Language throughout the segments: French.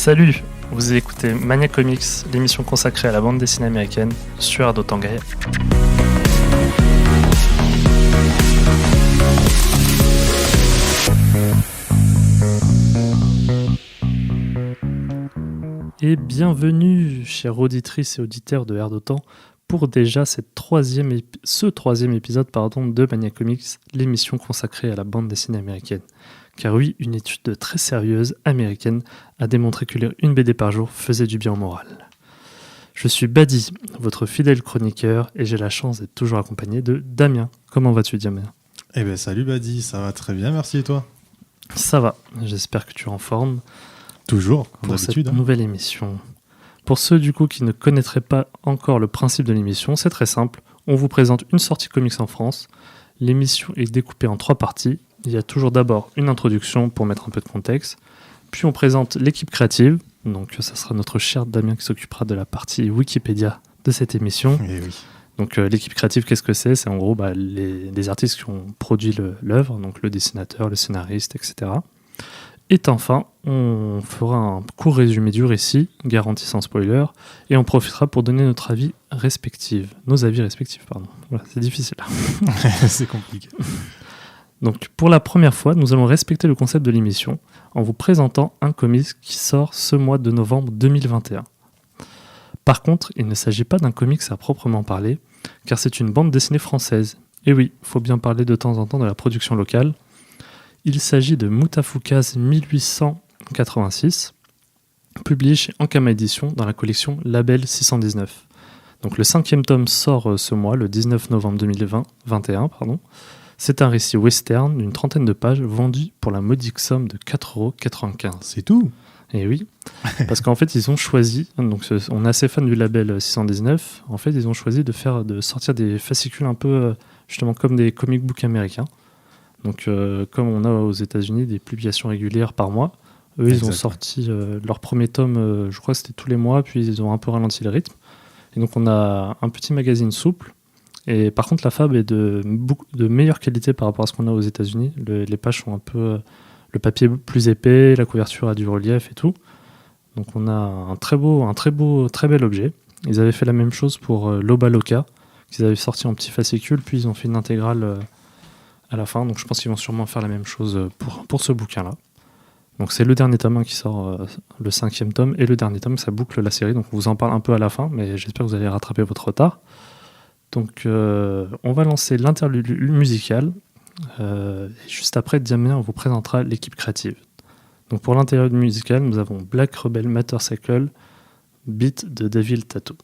Salut, vous écoutez Mania Comics, l'émission consacrée à la bande dessinée américaine sur Ardo Tangaï. Et bienvenue, chères auditrices et auditeurs de Air d'Otan, pour déjà ce troisième épisode de Mania Comics, l'émission consacrée à la bande dessinée américaine. Car oui, une étude très sérieuse américaine a démontré que lire une BD par jour faisait du bien au moral. Je suis Badi, votre fidèle chroniqueur, et j'ai la chance d'être toujours accompagné de Damien. Comment vas-tu, Damien ? Eh ben salut Badi, ça va très bien, merci, et toi ? Ça va, j'espère que tu es en forme. Toujours, comme pour d'habitude. Cette nouvelle émission. Pour ceux du coup qui ne connaîtraient pas encore le principe de l'émission, c'est très simple. On vous présente une sortie comics en France. L'émission est découpée en 3 parties. Il y a toujours d'abord une introduction pour mettre un peu de contexte. Puis on présente l'équipe créative. Donc ça sera notre cher Damien qui s'occupera de la partie Wikipédia de cette émission. Eh oui. Donc l'équipe créative, qu'est-ce que c'est ? C'est en gros les artistes qui ont produit l'œuvre, donc le dessinateur, le scénariste, etc. Et enfin, on fera un court résumé du récit, garanti sans spoiler, et on profitera pour donner nos avis respectifs. Voilà, c'est difficile. C'est compliqué. Donc, pour la première fois, nous allons respecter le concept de l'émission en vous présentant un comics qui sort ce mois de novembre 2021. Par contre, il ne s'agit pas d'un comics à proprement parler, car c'est une bande dessinée française. Et oui, il faut bien parler de temps en temps de la production locale. Il s'agit de Mutafukaz 1886, publié chez Ankama Éditions dans la collection Label 619. Donc le 5e tome sort ce mois, le 19 novembre 2021. C'est un récit western d'une 30aine de pages vendu pour la modique somme de 4,95€. C'est tout ? Et oui, parce qu'en fait ils ont choisi, donc on est assez fan du Label 619, en fait ils ont choisi de sortir des fascicules un peu justement comme des comic books américains. Donc, comme on a aux États-Unis des publications régulières par mois, eux, ils ont sorti leur premier tome, je crois que c'était tous les mois, puis ils ont un peu ralenti le rythme. Et donc, on a un petit magazine souple. Et par contre, la fab est de meilleure qualité par rapport à ce qu'on a aux États-Unis. Les pages sont un peu. Le papier plus épais, la couverture a du relief et tout. Donc, on a un très bel objet. Ils avaient fait la même chose pour Loba Loca, qu'ils avaient sorti en petit fascicule, puis ils ont fait une intégrale. À la fin, donc je pense qu'ils vont sûrement faire la même chose pour ce bouquin-là. Donc c'est le dernier tome qui sort, le 5e tome, et le dernier tome, ça boucle la série, donc on vous en parle un peu à la fin, mais j'espère que vous allez rattraper votre retard. Donc on va lancer l'interlude musical, et juste après, Damien vous présentera l'équipe créative. Donc pour l'interlude musical, nous avons Black Rebel Motorcycle, beat de Devil Tattoo.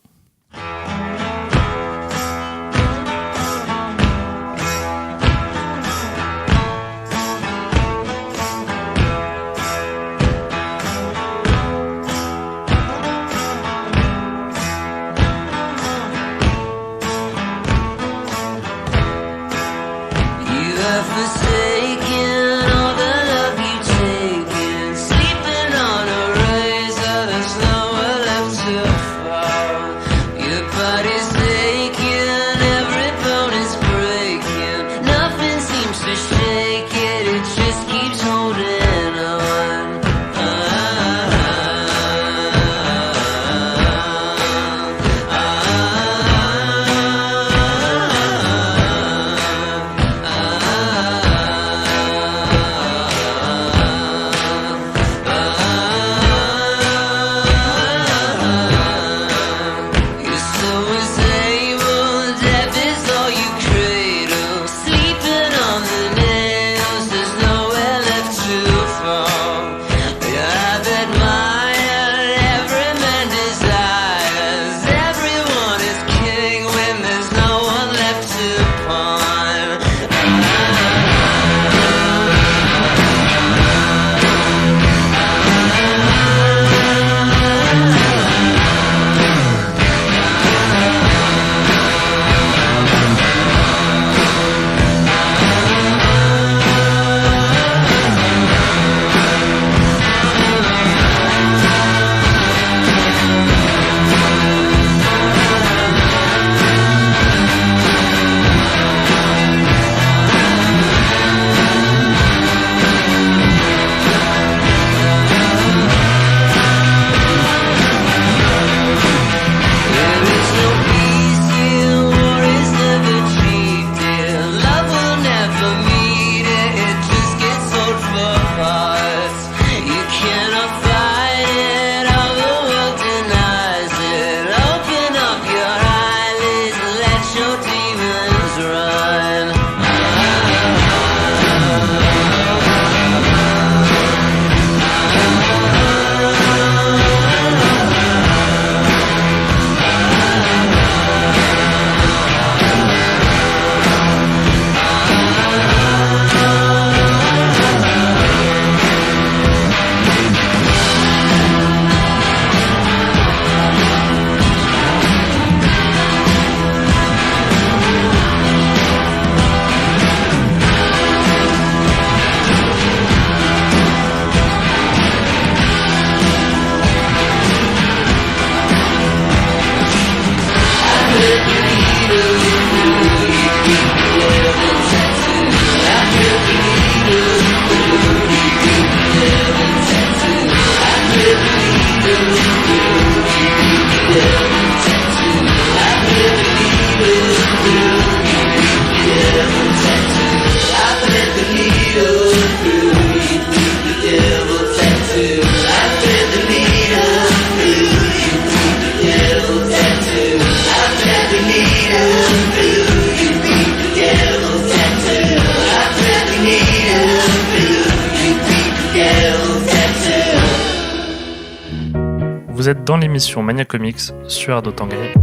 Vous êtes dans l'émission Mania Comics sur Ardo Tanguay.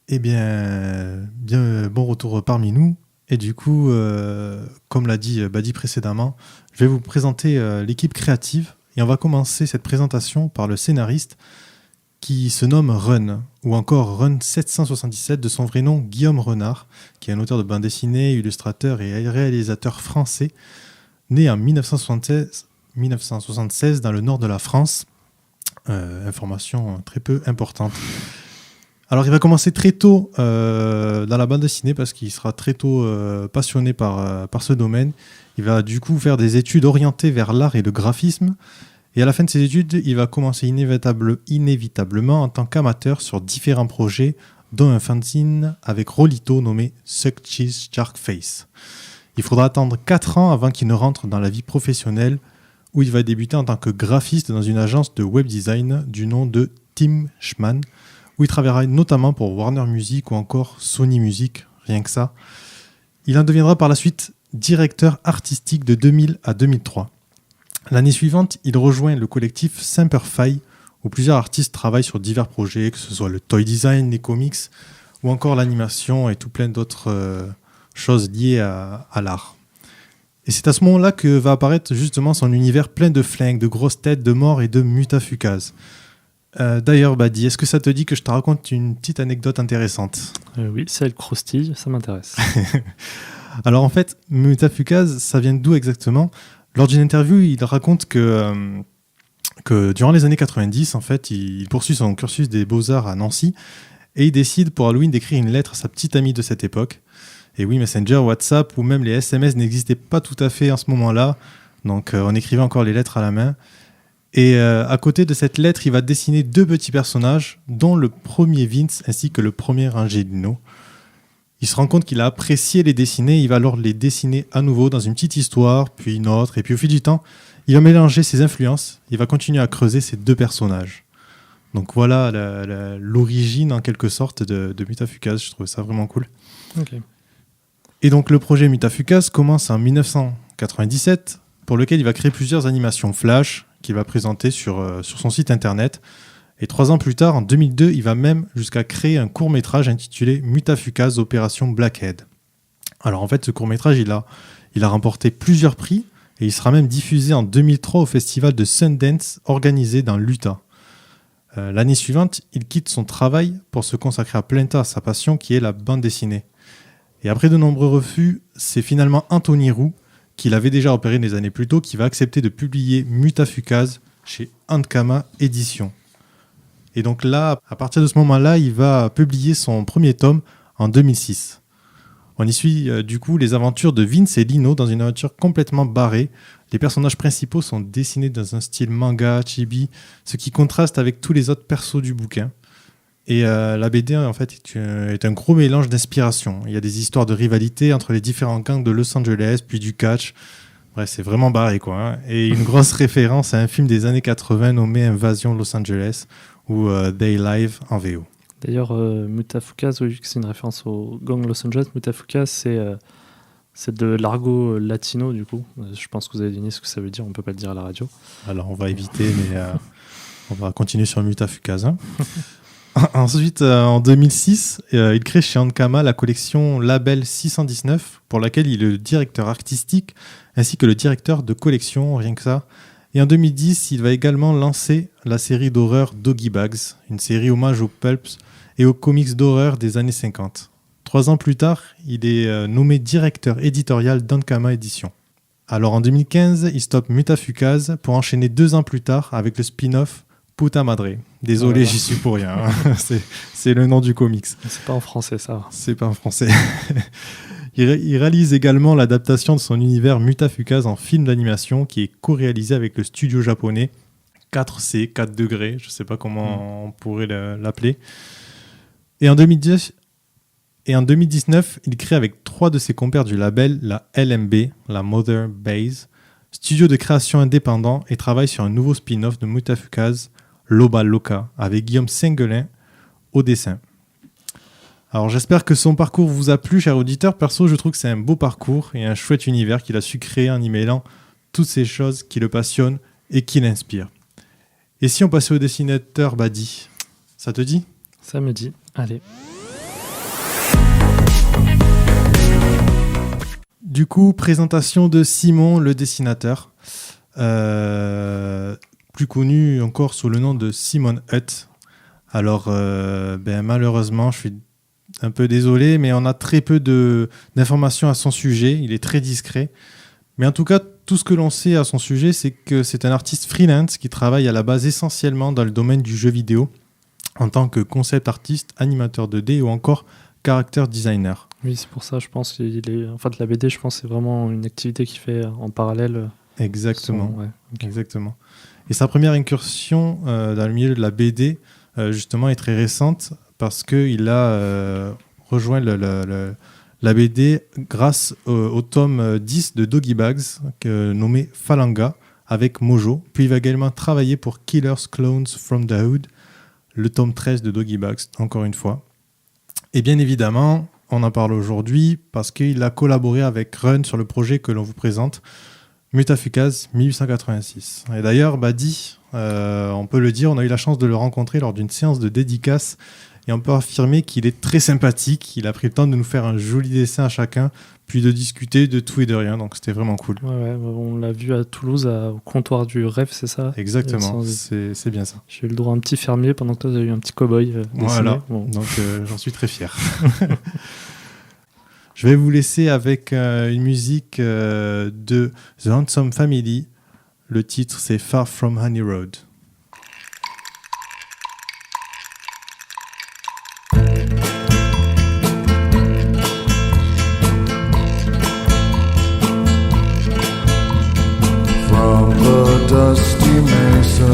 Eh bien, bon retour parmi nous. Et du coup, comme l'a dit Badi précédemment, je vais vous présenter l'équipe créative. Et on va commencer cette présentation par le scénariste qui se nomme Run, ou encore Run 777 de son vrai nom Guillaume Renard, qui est un auteur de bande dessinée, illustrateur et réalisateur français, né en 1976 dans le nord de la France. Information très peu importante. Alors, il va commencer très tôt dans la bande dessinée parce qu'il sera très tôt passionné par ce domaine. Il va du coup faire des études orientées vers l'art et le graphisme. Et à la fin de ses études, il va commencer inévitablement en tant qu'amateur sur différents projets, dont un fanzine avec Rolito nommé Suck Cheese Shark Face. Il faudra attendre 4 ans avant qu'il ne rentre dans la vie professionnelle, où il va débuter en tant que graphiste dans une agence de web design du nom de Tim Schman, où il travaillera notamment pour Warner Music ou encore Sony Music, rien que ça. Il en deviendra par la suite directeur artistique de 2000 à 2003. L'année suivante, il rejoint le collectif Simperfy, où plusieurs artistes travaillent sur divers projets, que ce soit le toy design, les comics, ou encore l'animation et tout plein d'autres choses liées à l'art. Et c'est à ce moment-là que va apparaître justement son univers plein de flingues, de grosses têtes, de morts et de mutafukaz. D'ailleurs, Badi, est-ce que ça te dit que je te raconte une petite anecdote intéressante ? Oui, si elle croustille, ça m'intéresse. Alors en fait, mutafukaz, ça vient d'où exactement ? Lors d'une interview, il raconte que durant les années 90, en fait, il poursuit son cursus des beaux-arts à Nancy et il décide pour Halloween d'écrire une lettre à sa petite amie de cette époque. Et oui, Messenger, WhatsApp ou même les SMS n'existaient pas tout à fait en ce moment-là, donc on écrivait encore les lettres à la main. Et à côté de cette lettre, il va dessiner 2 petits personnages, dont le premier Vince ainsi que le premier Angelino. Il se rend compte qu'il a apprécié les dessiner, il va alors les dessiner à nouveau dans une petite histoire, puis une autre, et puis au fil du temps, il va mélanger ses influences, il va continuer à creuser ces 2 personnages. Donc voilà l'origine en quelque sorte de Mutafukaz, je trouve ça vraiment cool. Okay. Et donc le projet Mutafukaz commence en 1997, pour lequel il va créer plusieurs animations flash, qu'il va présenter sur son site internet. Et 3 ans plus tard, en 2002, il va même jusqu'à créer un court-métrage intitulé Mutafukaz Opération Blackhead. Alors en fait, ce court-métrage, il a remporté plusieurs prix et il sera même diffusé en 2003 au festival de Sundance organisé dans l'Utah. L'année suivante, il quitte son travail pour se consacrer à plein temps à sa passion qui est la bande dessinée. Et après de nombreux refus, c'est finalement Anthony Roux, qu'il avait déjà opéré des années plus tôt, qui va accepter de publier Mutafukaz chez Ankama Éditions. Et donc là, à partir de ce moment-là, il va publier son premier tome en 2006. On y suit du coup les aventures de Vince et Lino dans une aventure complètement barrée. Les personnages principaux sont dessinés dans un style manga, chibi, ce qui contraste avec tous les autres persos du bouquin. Et la BD en fait est un gros mélange d'inspiration. Il y a des histoires de rivalité entre les différents gangs de Los Angeles, puis du catch. Bref, c'est vraiment barré quoi. Hein. Et une grosse référence à un film des années 80 nommé Invasion Los Angeles ou Day Live en VO. D'ailleurs, Mutafukaz, oui, c'est une référence au gang Los Angeles. Mutafukaz, c'est de l'argot latino du coup. Je pense que vous avez deviné ce que ça veut dire. On peut pas le dire à la radio. Alors on va éviter, mais on va continuer sur Mutafukaz. Hein. Ensuite, en 2006, il crée chez Ankama la collection Label 619, pour laquelle il est le directeur artistique, ainsi que le directeur de collection, rien que ça. Et en 2010, il va également lancer la série d'horreur Doggy Bags, une série hommage aux pulps et aux comics d'horreur des années 50. 3 ans plus tard, il est nommé directeur éditorial d'Ankama Éditions. Alors en 2015, il stoppe Mutafukaz pour enchaîner 2 ans plus tard avec le spin-off Puta Madre. Désolé, j'y suis pour rien. Hein. C'est le nom du comics. C'est pas en français, ça. C'est pas en français. Il réalise également l'adaptation de son univers Mutafukaz en film d'animation qui est co-réalisé avec le studio japonais 4C, 4 degrés, je sais pas comment on pourrait l'appeler. Et en 2019, il crée avec 3 de ses compères du label la LMB, la Mother Base, studio de création indépendant, et travaille sur un nouveau spin-off de Mutafukaz, Loba Loca, avec Guillaume Singelin au dessin. Alors j'espère que son parcours vous a plu, cher auditeur. Perso, je trouve que c'est un beau parcours et un chouette univers qu'il a su créer en y mêlant toutes ces choses qui le passionnent et qui l'inspire. Et si on passait au dessinateur Badi, ça te dit ? Ça me dit. Allez. Du coup, présentation de Simon, le dessinateur, plus connu encore sous le nom de Simon Hutt. Alors, malheureusement, je suis un peu désolé, mais on a très peu d'informations à son sujet. Il est très discret. Mais en tout cas, tout ce que l'on sait à son sujet, c'est que c'est un artiste freelance qui travaille à la base essentiellement dans le domaine du jeu vidéo en tant que concept artiste, animateur 2D ou encore character designer. Oui, c'est pour ça, je pense la BD, je pense, c'est vraiment une activité qu'il fait en parallèle. Exactement. Okay. Exactement. Et sa première incursion dans le milieu de la BD, justement, est très récente parce qu'il a rejoint la BD grâce au tome 10 de Doggy Bags, nommé Falanga, avec Mojo. Puis il va également travailler pour Killers Clones from the Hood, le tome 13 de Doggy Bags, encore une fois. Et bien évidemment, on en parle aujourd'hui parce qu'il a collaboré avec Run sur le projet que l'on vous présente, Mutafukaz 1886. Et d'ailleurs, Badi, on peut le dire, on a eu la chance de le rencontrer lors d'une séance de dédicace et on peut affirmer qu'il est très sympathique. Il a pris le temps de nous faire un joli dessin à chacun, puis de discuter de tout et de rien, donc c'était vraiment cool. Ouais, on l'a vu à Toulouse, au comptoir du Rêve, c'est ça ? Exactement, c'est bien ça. J'ai eu le droit à un petit fermier pendant que toi, tu as eu un petit cow-boy dessiné. Voilà, donc j'en suis très fier. Je vais vous laisser avec une musique de The Handsome Family. Le titre, c'est Far From Honey Road. From the dusty mesa,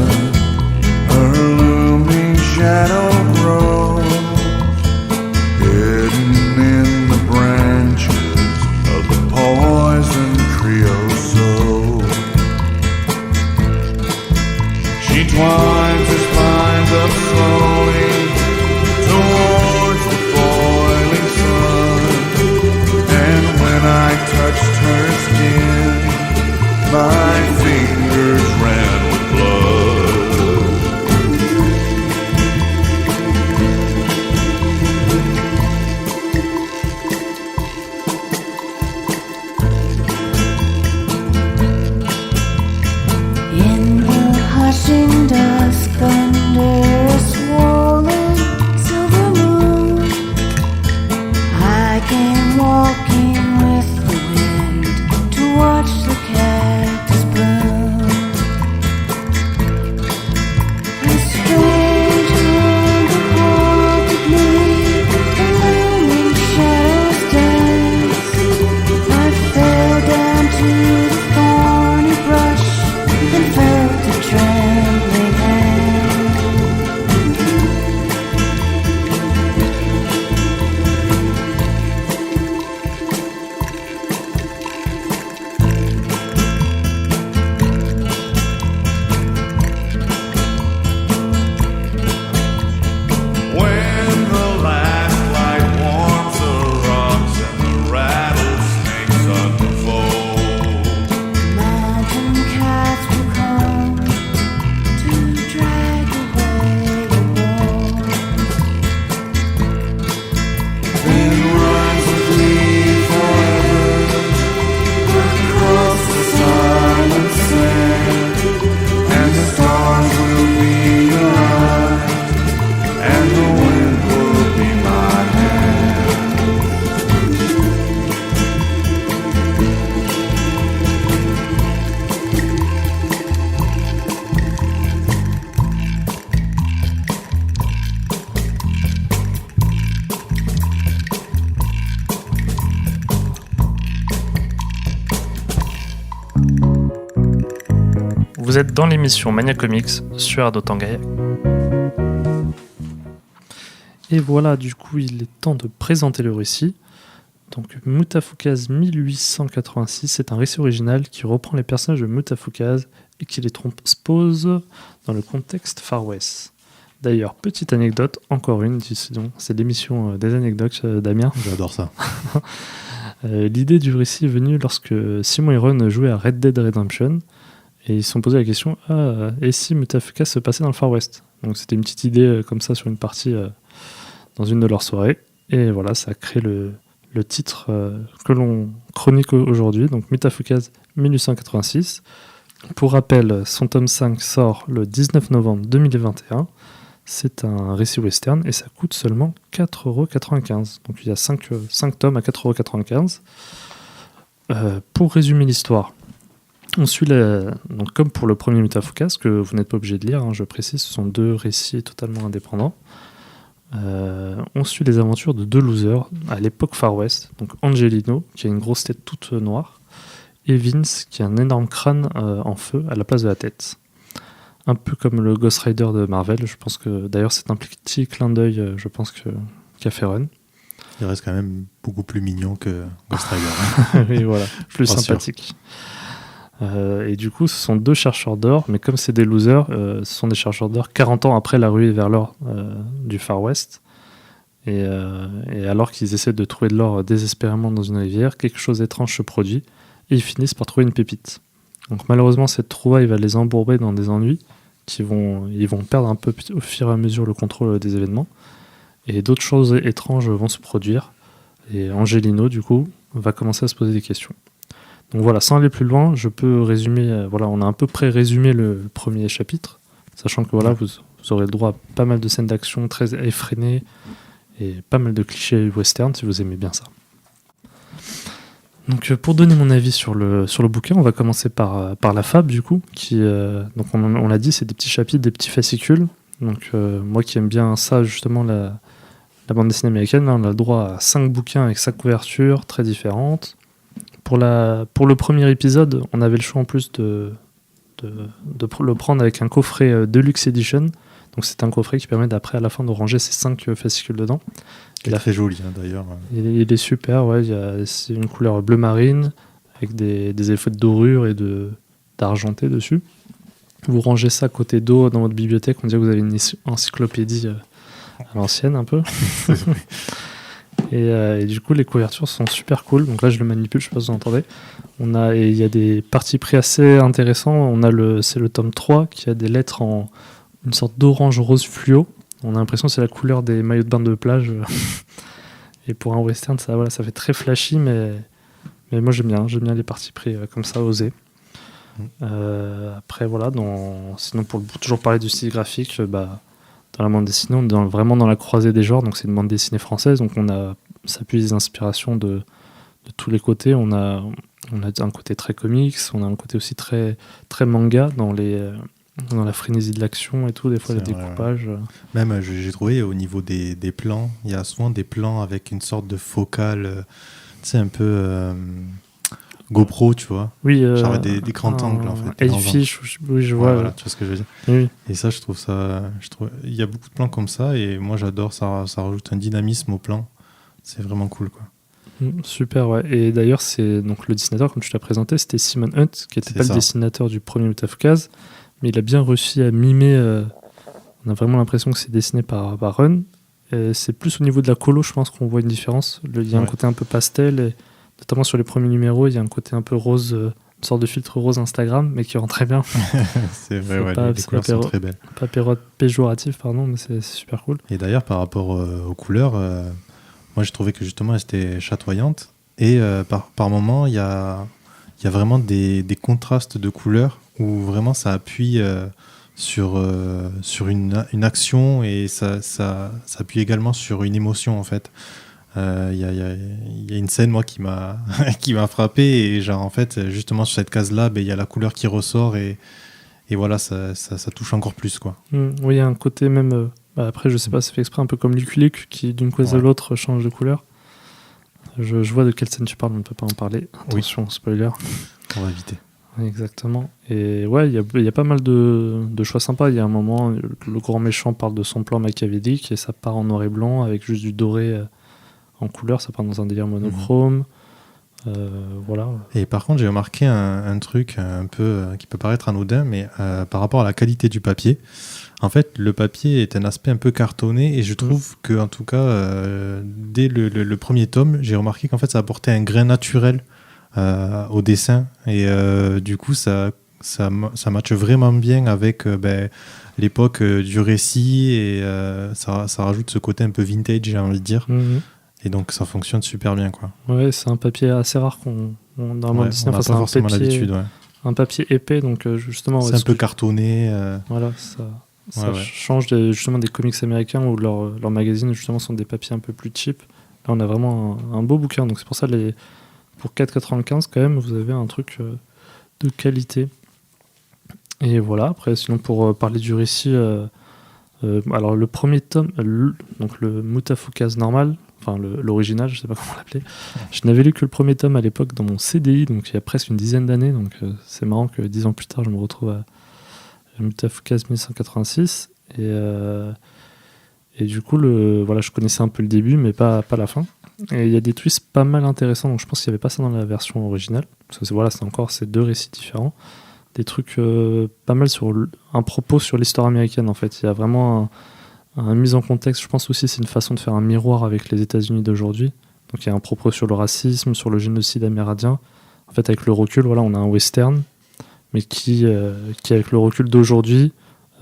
her looming shadow grows, hidden in the branches of the poison creosote. She twines her spines up slowly towards the boiling sun, and when I touched her skin, my fingers ran with blood. In the hushing dusk under a swollen silver moon, I came walking with the wind to watch the cactus bloom. A stranger haunted me, the looming shadows danced. I fell down to the thorny brush and felt a trembling hand. When the last light warms the rocks and the rattlesnakes unfold, Mountain cats will come to drag away the wolves. then rise with me forever across the silent sand, and the stars will be your eyes, and the wind will be my hand. Vous êtes dans l'émission Mania Comics sur Ado Tangaya. Et voilà, du coup, il est temps de présenter le récit. Donc, Mutafukaz 1886, c'est un récit original qui reprend les personnages de Mutafukaz et qui les transpose dans le contexte Far West. D'ailleurs, petite anecdote, encore une, c'est l'émission des anecdotes, Damien. J'adore ça. L'idée du récit est venue lorsque Simon et Ron jouaient à Red Dead Redemption. Et ils se sont posé la question, et si Mutafuka se passait dans le Far West? Donc c'était une petite idée comme ça sur une partie dans une de leurs soirées. Et voilà, ça a créé le titre que l'on chronique aujourd'hui, donc Mutafukaz 1886. Pour rappel, son tome 5 sort le 19 novembre 2021. C'est un récit western et ça coûte seulement 4,95 €. Donc il y a 5 tomes à 4,95 €. Pour résumer l'histoire, on suit donc comme pour le premier Mutafukaz, que vous n'êtes pas obligé de lire, hein, je précise, ce sont 2 récits totalement indépendants. On suit les aventures de 2 losers à l'époque Far West, donc Angelino, qui a une grosse tête toute noire, et Vince, qui a un énorme crâne en feu à la place de la tête. Un peu comme le Ghost Rider de Marvel, je pense que d'ailleurs c'est un petit clin d'œil, je pense qu'a fait Run. Il reste quand même beaucoup plus mignon que Ghost Rider. Oui, voilà, plus Pas sûr. sympathique. Et du coup, ce sont 2 chercheurs d'or, mais comme c'est des losers, ce sont des chercheurs d'or 40 ans après la ruée vers l'or du Far West. Et alors qu'ils essaient de trouver de l'or désespérément dans une rivière, quelque chose d'étrange se produit et ils finissent par trouver une pépite. Donc malheureusement, cette trouvaille va les embourber dans des ennuis ils vont perdre un peu au fur et à mesure le contrôle des événements. Et d'autres choses étranges vont se produire. Et Angelino, du coup, va commencer à se poser des questions. Donc voilà, sans aller plus loin, je peux résumer. On a à peu près résumé le premier chapitre, sachant que voilà, vous aurez le droit à pas mal de scènes d'action très effrénées et pas mal de clichés western si vous aimez bien ça. Donc pour donner mon avis sur le bouquin, on va commencer par la fab du coup, qui donc on l'a dit, c'est des petits chapitres, des petits fascicules. Donc moi qui aime bien ça justement la bande dessinée américaine, là, on a le droit à 5 bouquins avec 5 couvertures très différentes. Pour le premier épisode, on avait le choix en plus de le prendre avec un coffret Deluxe Edition. Donc c'est un coffret qui permet d'après à la fin de ranger ces 5 fascicules dedans. Il est très joli hein, d'ailleurs. Il est super, ouais. C'est une couleur bleu marine avec des effets de dorure et d'argenté dessus. Vous rangez ça côté dos dans votre bibliothèque, on dirait que vous avez une encyclopédie à l'ancienne un peu. Et du coup les couvertures sont super cool. Donc là je le manipule, je sais pas si vous entendez. Il y a des parties pris assez intéressants. C'est le tome 3 qui a des lettres en une sorte d'orange rose fluo. On a l'impression que c'est la couleur des maillots de bain de plage. Et pour un western, ça fait très flashy, mais moi j'aime bien les parties pris comme ça, osées. Après, voilà, sinon pour toujours parler du style graphique, dans la bande dessinée, on est vraiment dans la croisée des genres, donc c'est une bande dessinée française, donc ça puise des inspirations de tous les côtés. On a un côté très comics, on a un côté aussi très, très manga dans la frénésie de l'action et tout, des fois les découpages. Ouais. Même j'ai trouvé au niveau des plans, il y a souvent des plans avec une sorte de focale, tu sais, un peu GoPro, tu vois. Oui, genre des grands angles en fait. Hellfish, oui, je vois. Voilà, tu vois ce que je veux dire. Oui. Et ça, il y a beaucoup de plans comme ça et moi j'adore, ça rajoute un dynamisme au plan. C'est vraiment cool, quoi. Super, ouais. Et d'ailleurs, c'est donc le dessinateur, comme tu l'as présenté, c'était Simon Hunt, qui n'était pas le dessinateur du premier Mutafukaz, mais il a bien réussi à mimer. On a vraiment l'impression que c'est dessiné par Run. Et c'est plus au niveau de la colo, je pense qu'on voit une différence. Il y a un côté un peu pastel, et notamment sur les premiers numéros, il y a un côté un peu rose, une sorte de filtre rose Instagram, mais qui rend très bien. C'est vrai, les couleurs sont très belles. Pas péjoratif, pardon, mais c'est super cool. Et d'ailleurs, par rapport aux couleurs, moi j'ai trouvé que justement elles étaient chatoyantes. Et par moments, il y a vraiment des contrastes de couleurs où vraiment ça appuie sur une action et ça appuie également sur une émotion en fait. Il y a une scène moi qui m'a frappé et genre en fait justement sur cette case là il y a la couleur qui ressort et voilà ça touche encore plus quoi. Oui, il y a un côté même après je sais pas, ça fait exprès un peu comme Lucky Luke qui d'une case à l'autre change de couleur. Je vois de quelle scène tu parles, on ne peut pas en parler. Attention, spoiler. On va éviter. Exactement. Et ouais, il y a pas mal de choix sympas. Il y a un moment, le grand méchant parle de son plan machiavélique et ça part en noir et blanc avec juste du doré en couleur. Ça part dans un délire monochrome. Voilà. Et par contre, j'ai remarqué un truc un peu qui peut paraître anodin, mais par rapport à la qualité du papier. En fait, le papier est un aspect un peu cartonné et je trouve que, en tout cas, dès le premier tome, j'ai remarqué qu'en fait, ça apportait un grain naturel au dessin et du coup, ça ça matche vraiment bien avec l'époque du récit et ça rajoute ce côté un peu vintage, j'ai envie de dire. Mhm. Et donc ça fonctionne super bien, quoi. Ouais, c'est un papier assez rare dans le monde Ouais, Disney. on n'a Enfin, c'est pas un forcément papier, l'habitude, ouais. un papier épais, donc justement, C'est ouais, un peu cartonné. voilà, ça Ouais. change justement des comics américains où leurs magazines justement sont des papiers un peu plus cheap. Là, on a vraiment un beau bouquin, donc c'est pour ça pour 4,95 quand même, vous avez un truc de qualité. Et voilà. Après, sinon pour parler du récit, alors le premier tome, donc le Mutafukaz normal, enfin l'original, je sais pas comment l'appeler. Je n'avais lu que le premier tome à l'époque dans mon CDI, donc il y a presque une dizaine d'années. Donc c'est marrant que 10 ans plus tard, je me retrouve à Mutafukaz 1186. Et du coup, voilà, je connaissais un peu le début, mais pas la fin. Et il y a des twists pas mal intéressants, donc je pense qu'il n'y avait pas ça dans la version originale. Parce que c'est encore ces deux récits différents. Des trucs pas mal sur un propos sur l'histoire américaine, en fait. Il y a vraiment un mise en contexte. Je pense aussi c'est une façon de faire un miroir avec les États-Unis d'aujourd'hui. Donc il y a un propos sur le racisme, sur le génocide amérindien. En fait, avec le recul, voilà, on a un western, mais qui avec le recul d'aujourd'hui,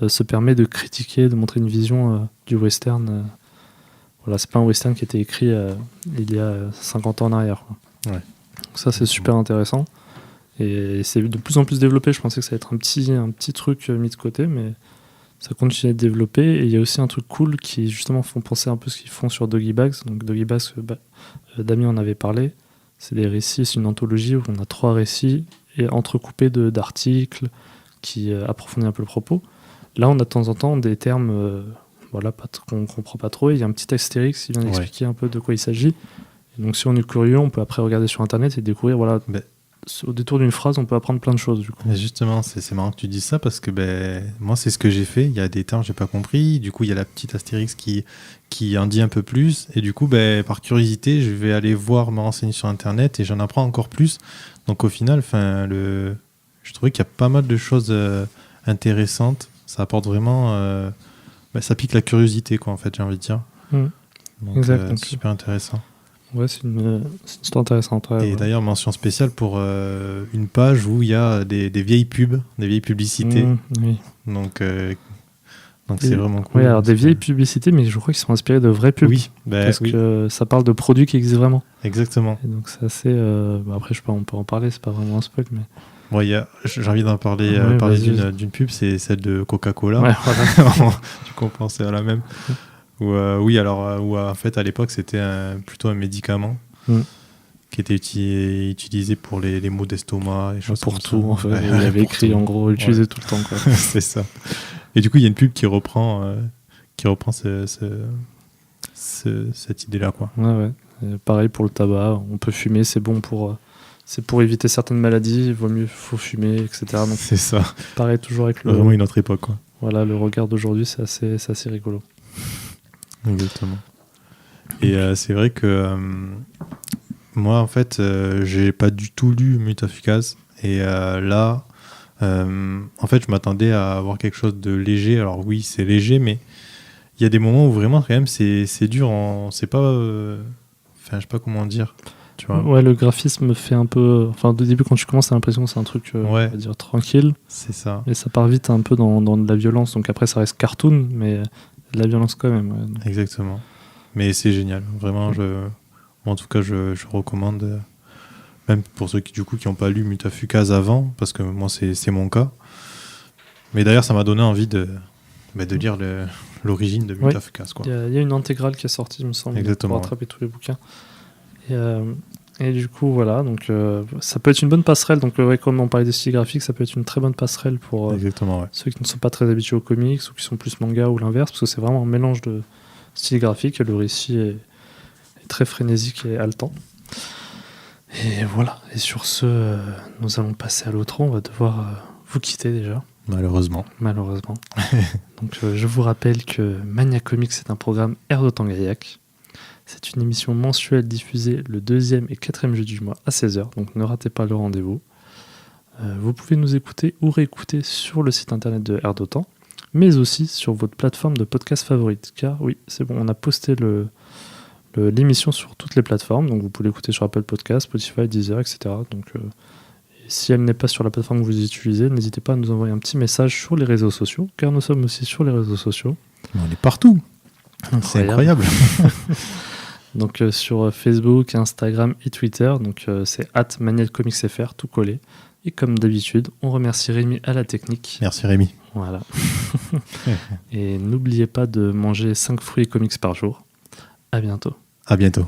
se permet de critiquer, de montrer une vision du western. Voilà, c'est pas un western qui a été écrit il y a 50 ans en arrière, quoi. Ouais. Donc ça, c'est super intéressant. Et c'est de plus en plus développé. Je pensais que ça allait être un petit truc mis de côté, mais ça continue à être développé. Et il y a aussi un truc cool qui, justement, font penser un peu ce qu'ils font sur Doggy Bags. Donc Doggy Bags, Damien en avait parlé. C'est des récits, c'est une anthologie où on a 3 récits et entrecoupés d'articles qui approfondissent un peu le propos. Là, on a de temps en temps des termes qu'on ne comprend pas trop. Et il y a un petit astérix qui vient expliquer un peu de quoi il s'agit. Et donc, si on est curieux, on peut après regarder sur Internet et découvrir, voilà, au détour d'une phrase, on peut apprendre plein de choses. Du coup. Mais justement, c'est marrant que tu dises ça parce que moi, c'est ce que j'ai fait. Il y a des termes que je n'ai pas compris. Du coup, il y a la petite astérix qui en dit un peu plus. Et du coup, par curiosité, je vais aller me renseigner sur Internet et j'en apprends encore plus. Donc, au final, je trouvais qu'il y a pas mal de choses intéressantes. Ça apporte vraiment... ça pique la curiosité, quoi, en fait, j'ai envie de dire. Donc, exact. c'est super intéressant. Ouais, c'est une histoire intéressante. Ouais, et d'ailleurs, mention spéciale pour une page où il y a des vieilles pubs, des vieilles publicités. Oui. Donc c'est vraiment cool. Oui, alors des vieilles publicités, mais je crois qu'ils sont inspirés de vraies pubs. Oui, parce que ça parle de produits qui existent vraiment. Exactement. Et donc c'est assez... après, on peut en parler, c'est pas vraiment un spoil, mais... Bon, j'ai envie d'en parler, d'une pub, c'est celle de Coca-Cola. Ouais, voilà. Du coup, on pensait à la même. Où en fait, à l'époque, c'était plutôt un médicament qui était utilisé pour les maux d'estomac. Pour tout, en fait. Il y avait écrit, en gros, utilisé tout le temps, quoi. C'est ça. Et du coup, il y a une pub qui reprend cette idée-là, quoi. Ouais. Et pareil pour le tabac, on peut fumer, c'est bon c'est pour éviter certaines maladies, faut fumer, etc. Donc, c'est ça. Pareil toujours avec vraiment une autre époque, quoi. Voilà, le regard d'aujourd'hui, c'est assez rigolo. Exactement. Et c'est vrai que moi, en fait, j'ai pas du tout lu Mutafukaz. Et là, en fait, je m'attendais à avoir quelque chose de léger. Alors oui, c'est léger, mais il y a des moments où vraiment, quand même, c'est dur. C'est pas... Enfin, je sais pas comment dire. Tu vois. Ouais, le graphisme fait un peu... Enfin, au début, quand tu commences, t'as l'impression que c'est un truc, on va dire, tranquille. C'est ça. Et ça part vite un peu dans de la violence. Donc après, ça reste cartoon, mais de la violence quand même. Ouais. Exactement. Mais c'est génial. Vraiment, en tout cas, je recommande... Même pour ceux qui n'ont pas lu Mutafukaz avant, parce que moi, c'est mon cas. Mais d'ailleurs, ça m'a donné envie de lire l'origine de Mutafukaz. Il y a une intégrale qui est sortie, il me semble, pour rattraper tous les bouquins. Et du coup, voilà. Donc, ça peut être une bonne passerelle. Donc, comme on parlait des styles graphiques, ça peut être une très bonne passerelle pour ceux qui ne sont pas très habitués aux comics ou qui sont plus manga ou l'inverse, parce que c'est vraiment un mélange de styles graphiques et le récit est très frénésique et haletant. Et voilà, et sur ce, nous allons passer à l'outro. On va devoir vous quitter déjà. Malheureusement. Donc je vous rappelle que Mania Comics est un programme Air de Tangaillac. C'est une émission mensuelle diffusée le 2e et 4e jeudi du mois à 16h, donc ne ratez pas le rendez-vous. Vous pouvez nous écouter ou réécouter sur le site internet de Air d'Otan, mais aussi sur votre plateforme de podcast favorite, car oui, c'est bon, on a posté l'émission sur toutes les plateformes, donc vous pouvez l'écouter sur Apple Podcasts, Spotify, Deezer, etc. Donc, si elle n'est pas sur la plateforme que vous utilisez, n'hésitez pas à nous envoyer un petit message sur les réseaux sociaux, car nous sommes aussi sur les réseaux sociaux. On est partout. C'est incroyable. Donc sur Facebook, Instagram et Twitter, donc c'est @manielcomicsfr, tout collé. Et comme d'habitude, on remercie Rémi à la technique. Merci Rémi. Voilà. Et n'oubliez pas de manger 5 fruits et comics par jour. À bientôt. À bientôt.